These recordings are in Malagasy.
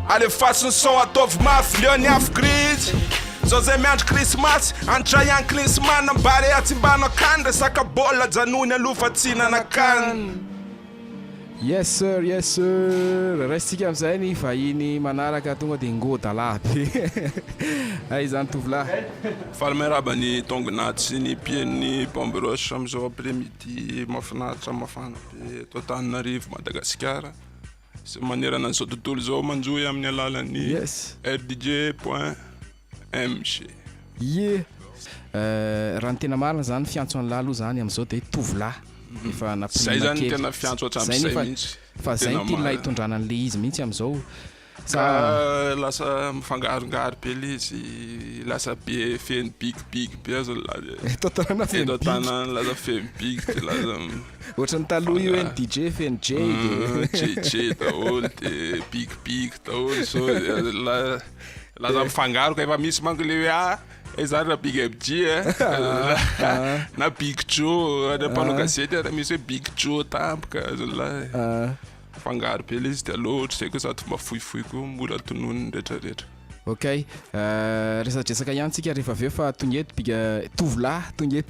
Alefatsy ny son ataovy mafy liony afo grizy zao zay miandro krismasy antraian klinsmana mbare atsimbano akany resaka bola janony alofa tsy nanakany. Yes sir restsika amizay ny vahiny manaraka tonga de ngodalaby ay zany tovolahy falmeraba ny tongonaty sy ny pieny bombe roche amizao après-midi mafinaritra mafana be to Antananarivo Madagasikara sy manerana an'izao tontolo zao manjoy amin'ny alalan'ny rdj.mg raha ny tena marina zany fiantso an'lahy aloha zany amizao de tovolahy efa zay zany tena fiantso hatramin'izay mihitsy fa zay ny tena hitondrana an'le izy mihitsy amizao ka lasa mifangarongary be le izy lasa be feny big be azo totanana tanana lasa feny big de lasa ohatrany taloha io hoe ny DJ feny J daholo de big daholo so lasa mifangaro ka efa misy manko le hoe ezary raha Big MG na Big Joe na mpanao gazety raha misy hoe Big Joe tampoka zolahy fangaro be le izy de aloha ohatra zay koa sady fomba fohifohy koa mora tononony rehetrarehetra. Ok resadresaka ihany tsika rehefa aveo fa tongeto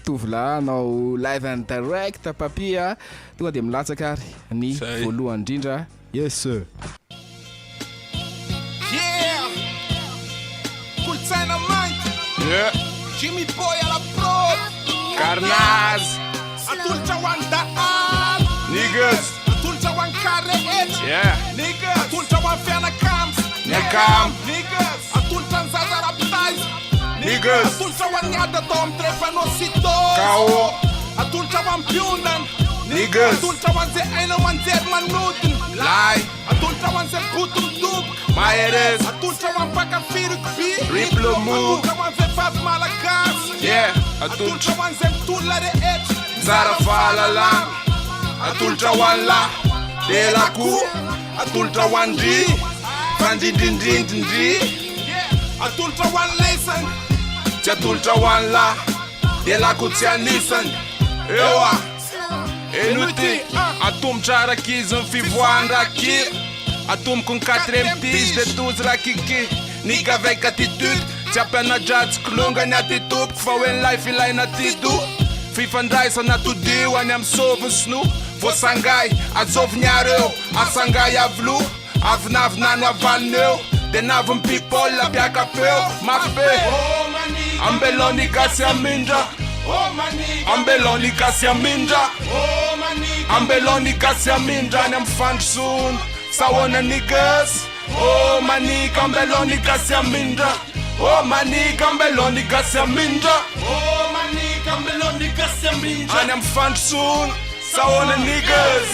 tovolahy anao live and direct papia tonga de milatsaka ary ny voalohany indrindra. Yes sir. Yeah. Jimmy Boy alla prod Carnaz Atulcha wanda niggas Atulcha wan carre yeah niggas Atulcha wan fiana camps Nyakam niggas Atulcha nzaza raptais niggas Atulcha wan nyada tom trefa no sito Kao Atulcha wan piundan niggas Atulcha wan ze ena wan zer manuten Lai Atulcha wan ze kutum dub Maeres Atulcha wan paka firuk bi Riplo move Atulcha wan ze fat malakas yeah Atulcha wan ze tulla de et Zara fala lang Atulcha wan la de la ku Atulcha wan di Fandi dindindindi Atulcha wan lesen Atulcha wan la de la ku tia nisan ewa enuti atum chara kizon fivoanda ki atum com 4 tis de 12 rakiki nika avec attitude tia pena judge klunga na titup for when life ila na tidu fifandai sana tudiu ani am sovun snu vo sangai azov nyareu asangai avlu avnavna no avalneu de navum people la piaka peu mafe ambeloni kasi aminja ambeloni kasi aminja ambeloni kasi aminja nem fan soon sawona niggas oh mani ambeloni kasi aminja oh mani ambeloni kasi aminja Oh mani ambeloni kasi aminja nem fan soon sawona niggas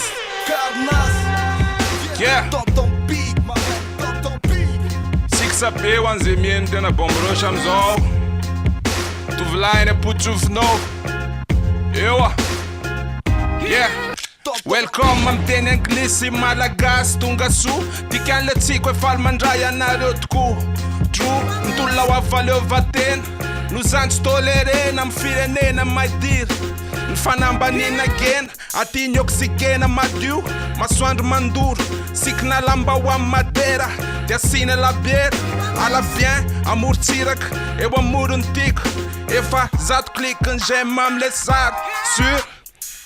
yeah Sixa B wanze miente na bombrosha mzo Tuvlaine putufno ewa yeah welcome amteny anglisy malagasy tonga so tikan le tsiko efa mandray anareo tokoa tro nitolona ho avaleovatena no zany tsy tolerena amin'ny firenena maidiry ny fanambanina gena aty oxygena madio masoandro mandoro sikina lamba ho amin'ny madera de asina labiera ala bien amorotsiraka eo amorony tiko efa zato klikiny j'aime amle sary sur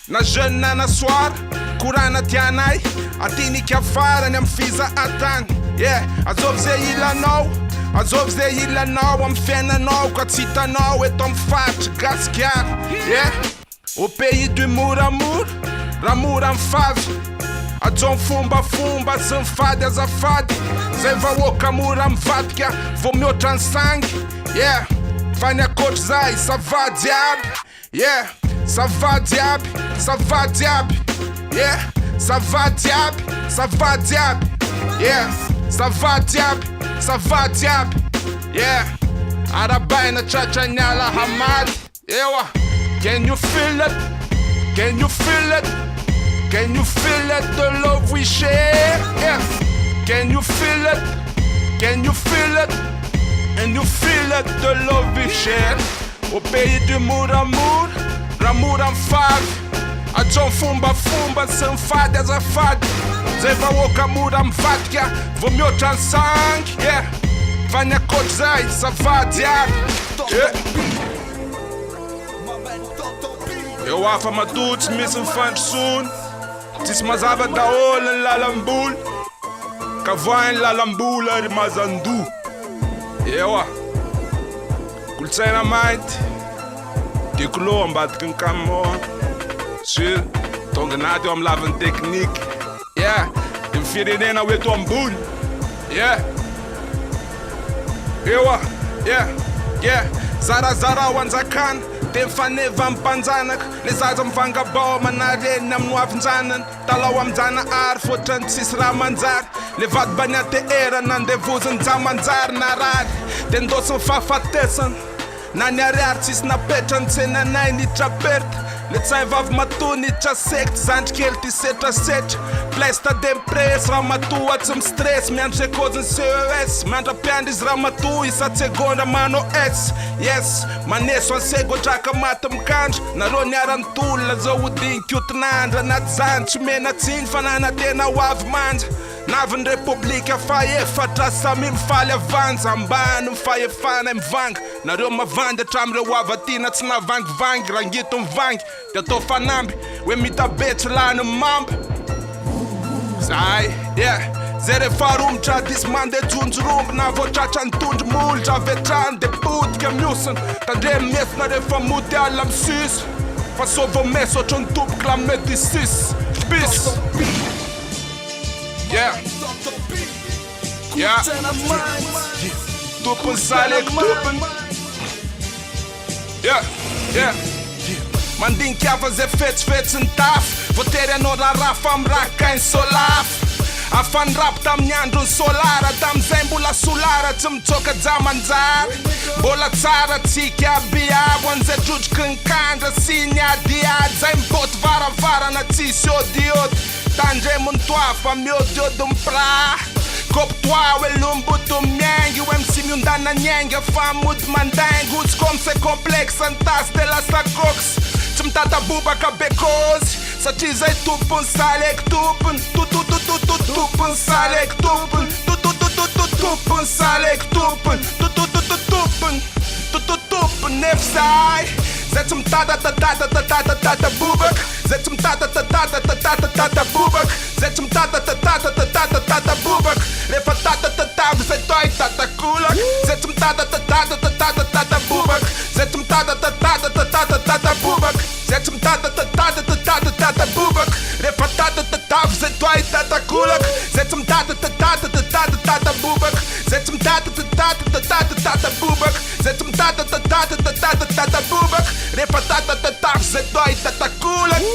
na jeune na soir korana tianay aty nikafarany amin'ny fiza atany yeah azovy zay ilanao amin'ny fiainanao ka tsy hitanao eto amin'ny faritra gasikara yeah au pays du mouramour raha mora mifavy ajo mifombafomba sy mifady azafady zay vahoaka mora mivadika vo mihoatra ny sangy yeah fa ny akoatra zay savady aby yeah savady aby yeah savady aby yeah savady aby yeah arabaina tratra-nyala hamady ewa can you feel it can you feel it can you feel it the love we share yeah can you feel it can you feel it and you feel it the love we share au pays du mouramour ramour en fave Atsao fombafomba sy mifady azafady zay vahoaka mora mivadika vo mihoatra ny sangy fa ny akoatra zay safady eo afa matotsy misy mifandrosony tsisy mazava daholo ny lalam-boly ka voany lalam-boly ary mazandoa eoa kolotsaina mainty dikolô ambadiky ny kamoa sur tonga naty eo amy laviny tekniky ny firenena hoeto ambony eoa zarazara ho anjakana de mifaneva amimpanjanaka le zaza mivangabao manareniny amin'ny hoavinjanany talao aminjana ary fotrany tsisy raha manjary le vady baniate era nandevoziny jamanjary narary de ndosy mifahafatesana na ny ariary tsisy napetrany tsenanay nitraperta le tsay vavy matoa niditra sekty zandry kely ty setrasetra plesta de mipresy raha matoa tsy mistress miandry sekoziny CES miandra-piandry izy raha matoa isa-tsegondra manao S yes maneso ansegodraka maty mikandra nareo niarany tolona zao hodiny kiotinandra anaty zany tsy mena tsiny fa nanatena ho avy manja naviny republika faefatra samy mifaly avanja ambany mifahefana mivanga nareo mavandy hatramireo avatina tsy navangivangy rangito mivangy de atao fanamby hoe mitabetsy lany mamba zay zay rehefa rombotra disy mandeha jonjorombo na voatratra ny tondry molitra avetrany de potika miosina tandre mesina rehefa moty ala misisy fa sova meso ohatry ny tomboky la médicis bis tompony saleko tompony mandinika afa zay fetsifetsy ny tafy voatery anao raharaha fa mirakainy solafy afany rapo tamin'ny andro ny solara tamizay mbola solara tsy mitsoka jamanjary mbola tsara tsika abiabo an'izay trotriky ny kandra sy ny adiady zay miboty varavarana tsisy odiody tandremony toa fa miodiody mipra koptoa hoe lomboto miaingy hoe misimiondana nyainga fa mody mandaingy ozy comme c'est complexe ny tasy de lasa cox tsy mitata bobaka bekozy satria zay tompony saleko tompony tompony saleko tompony tompony saleko tompony tompony nefa zay zay tsy mitata bobaka zay tsy mitata bobaka zay tsy mitata bobaka rehefa tatatavy zay toa hitatakolaka zay tsy mitata bobaka zay tsy mitata bobaka zay tsy mitata bobaka rehefa tatatavy zay toa hitatakolaka zay tsy mitata bobaka zay tsy mitata bobaka zay tsy mitata bobaka rehefa tatatavy zay toa hitatakolaka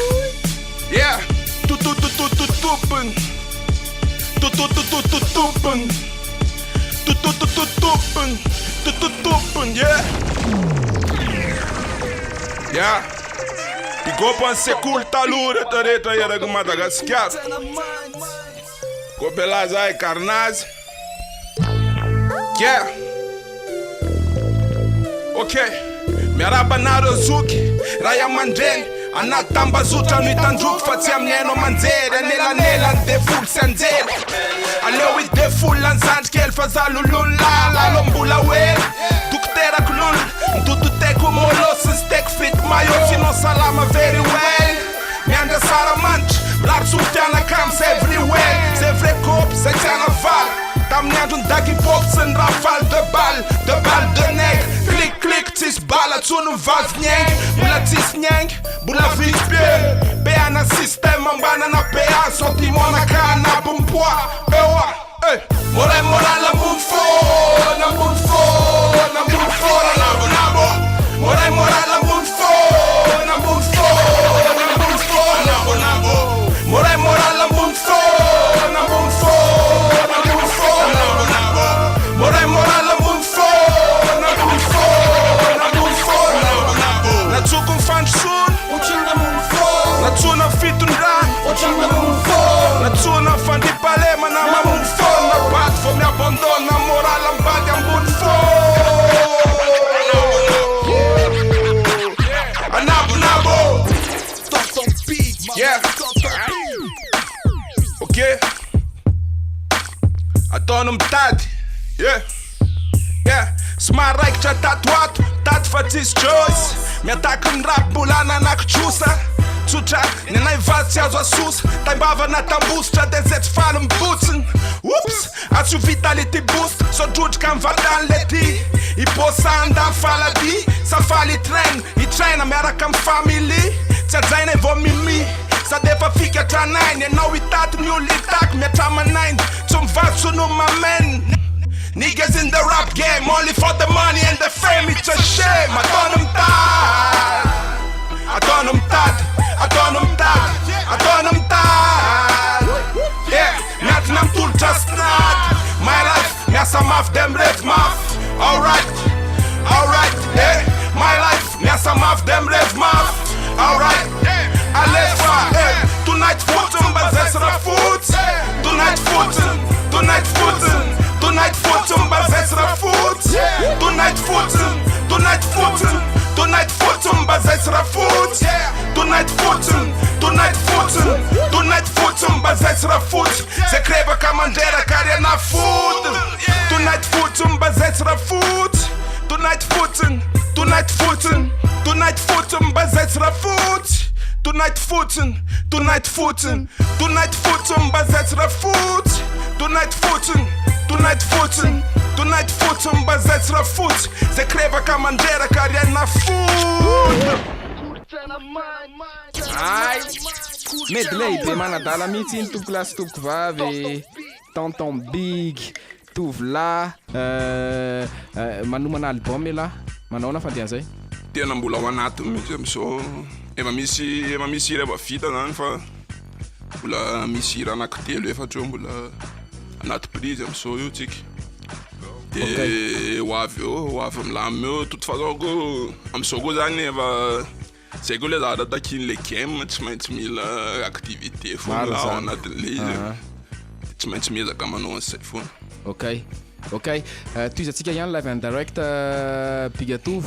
tompony Pigopa ny sekoly taloha rehetrarehetra eraky Madagasikara Kopela zay Karnazy ok miaraba anareo zoky raha iamandreny anaty tambazotra no hitandroky fa tsy amin'ny hainao manjery anelanelany defoly sy anjely aleo hidefoly any zandrikely fa za lolony lala alo mbola hoely dokterako lolo mitototeko molosy sy teko fity mayo sinao salama very well miandra saramanitra mirary sofianakamy zay everywhere zay vrai copy zay tsy anavala tamin'ny andro ny dakipopy sy ny rafale de balle de nègre clic tsisy bala tsono mivavy nyaingy mbola tsisy nyaingy mbola vispie peana système ambanana pea sotimonaka anaby mpoa eoa moral ambony fona ambony fona ambony fona nabonabo moral ambony fona ambony fona ambony fona nabonabo moral ambony fona ambony fona ambony fona nabonabo moral ambony fona ambony fona ambony fona nabonabo natsoko mifandrosony natsona fitondra natsona fandipalema na mamony fona baty vo miabandona moral ambany somary raikitra tatoato tato fa tsisy josy miataka ny rap mbola nanakitsosa tsotra ny anay vady tsy azo asosa taimbavana tambositra de zay tsy faly mibotsiny ops atsio vitality boost sodrodrika mivadany le ty iposanda falady safaly itraina miaraka amy family tsy ajaina vo mimi sady efa fikatranany anao hitaty ny olo hitako miatramanainy tsy mivady sono mamen niggas in the rap game only for the money and the fame it's a shame ataonam tad yeah miaty namtolotra snad my life miasa mafy dem rev mafy alright yeah my life miasa mafy dem rev mafy alright alefa tonight footun bazesra foot tonight footun bazesra foot tonight footun bazesra foot tonight footun bazesra foot se creva camandera cariana foot tonight footun bazesra foot tonight footun bazesra foot tonight footun bazesra foot tonight footun bazesra foot se creva camandera cariana foot ay medley be manadala mihitsy iny tompoko lasy tompoko vavy tonton big tovolahy manomana album ela manaona fandeha zay tena mbola ao anatiny mihitsy am'zao efa misy rehefa vita zany fa mbola misy raha anankitelo efatra eo mbola anaty prise am'zao io tsika de hoavy milamy eo toute façon ko am'zao koa zany efa zay koa le zahatra takiny le game tsy maintsy mila activité foana ao anatin'le izy tsy maintsy miezaka manao an'izay foana ok toizatsika ihany live and direct Bigatov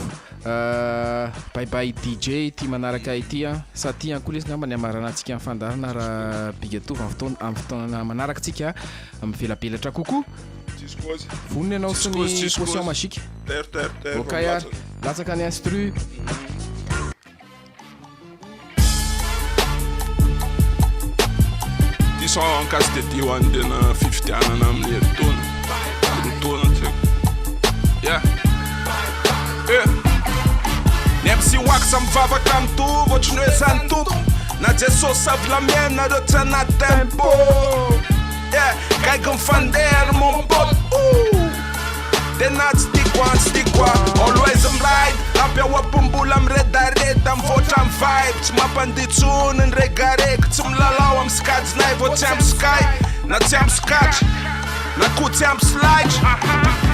bye DJ ty manaraka ity sa ty ankoa lesy ngamba ny amaranantsika amin'ny fandarana raha Bigatov amin'ny fotoana manaraka tsika mivelapelatra kokoa vonony ianao sy ny potion magique ok ary latsaka ny instru ty son kasy de ty hoany tena fifitianana amin'ny rotona yeah Nepsi waksa mvavaka mtuvo otriny ntupo na Jesosy savy la mienne nareo tsy anaty tempo yeah kaiky mifandeha mon pote tena tsy tiako always I'm right rapy ao ampombola miredareta mivoatra am vibe tsy mampanditsony ny regareko tsy milalao am skadzinay vo tsy am sky na tsy am skatry na ko tsy am slide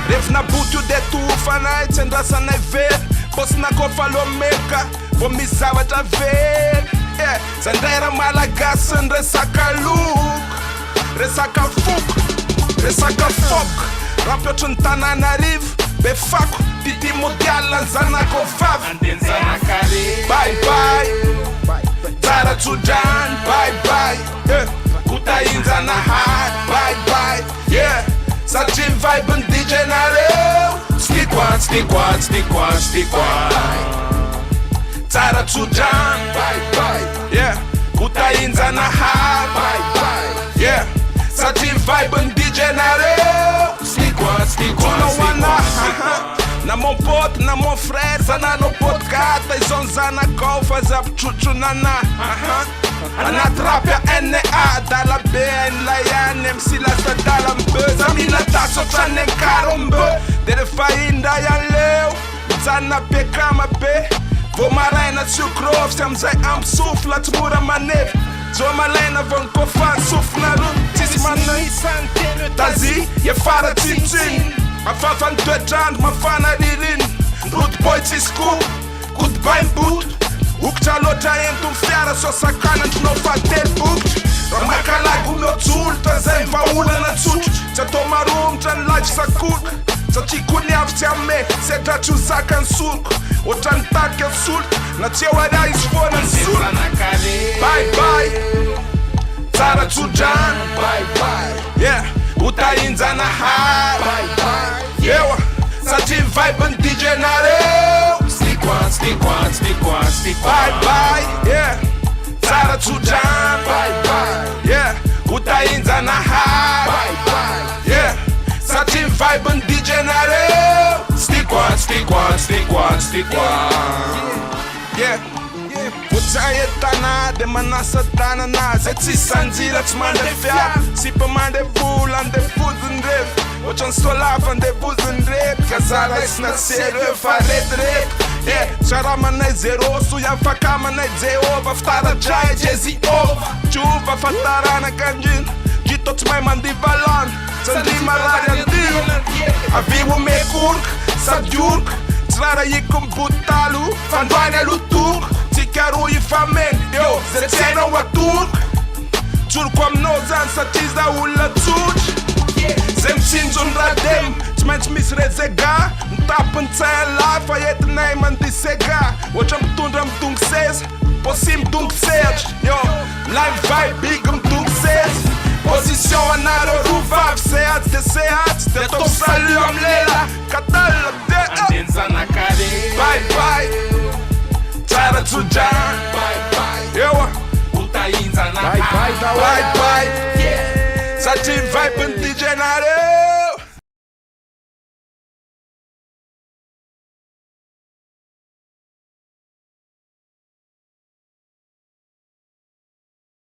rehefa naboty io de tofanay tsy andrasanay very posina kofa lomeka vo misy zavatra very yeah zandray raha malagasy ny resaka loko resaka foko rapy ohatry ny Tananarivo be fako tity mondial ny zanako vavy bye tsara tsodrany bye utahinjanahary bye yeah satria vibe ny DJ nareo stikwan tsara tsodrany bye yeah utahinjanahary bye yeah satria vibe ny DJ nareo stikwan na mon pote na mon frère zanano potkata izao ny zanakao fa zapitrotrona anaty rapya NA dala be la ihany MC lasa dala mbe za mila tasy ohatrany ankarombe de rehefa indra ianleo mijanona bekama be vo maraina tsy okrofsy am'zay ampysofla tsy mora manevy zo malaina vo nikofa sofina ro tsisy manaisan'ny teny tazy efara tsintsiny mafafa ny toetrandro mafana ririny rootboy tsisy goodbye mboto okitra loatra ento ny fiara so sakana ntinao fatelibokitra raha makalagy omeotsolotra zay vaolana tsotro tsy atao maromitra ny lage sakoka satria koniavy tsy ame sedra tsy hozaka ny soroko oatra ny tatika ny solika na tsy eo aria izy foana ny solika bye tsara tsodrany yeah utahinjanahary ewa satria vibe stick on. Bye bye, yeah. Tsara tsujan, bye bye, yeah. Utainza na high, bye bye, yeah. Satin vibe and DJ nareo. Stick one, stick one, stick one, stick one. Yeah. Utayetana de manasatana na zetsi sanzira tsmande fia. Sipa mande vola ande fuzen rep. Ochan solaf ande fuzen rep. Kazala is na serio fared rep. Yeah, charama na zero suya fakama na zeova. Ftara jai jezi ova. Chuva fatarana kanjin. Gito tsmai mandi valon. Sandi malaria dil. Aviu me kurk, sadjurk. Tslara yikum butalu. Fanduane lutuk. Tikaru e famen, yo, zetena wa turk. Turkwam no zan satiza ula tsuch. Zem sinzon radem, tmens misrezega. Ntapen tsela, fayet naiman di sega. Wacham tundram tung ses, posim tung serge. Yo, live vibe bigum tung ses. Position anaro ruvav, seat de seat. De top salu amlela, katal de Andenzana kare. bye bye. Tsara tsujan, Bye bye. yo, Utainza na Bye bye, high. da bye bye. Satin vibe and DJ Nare.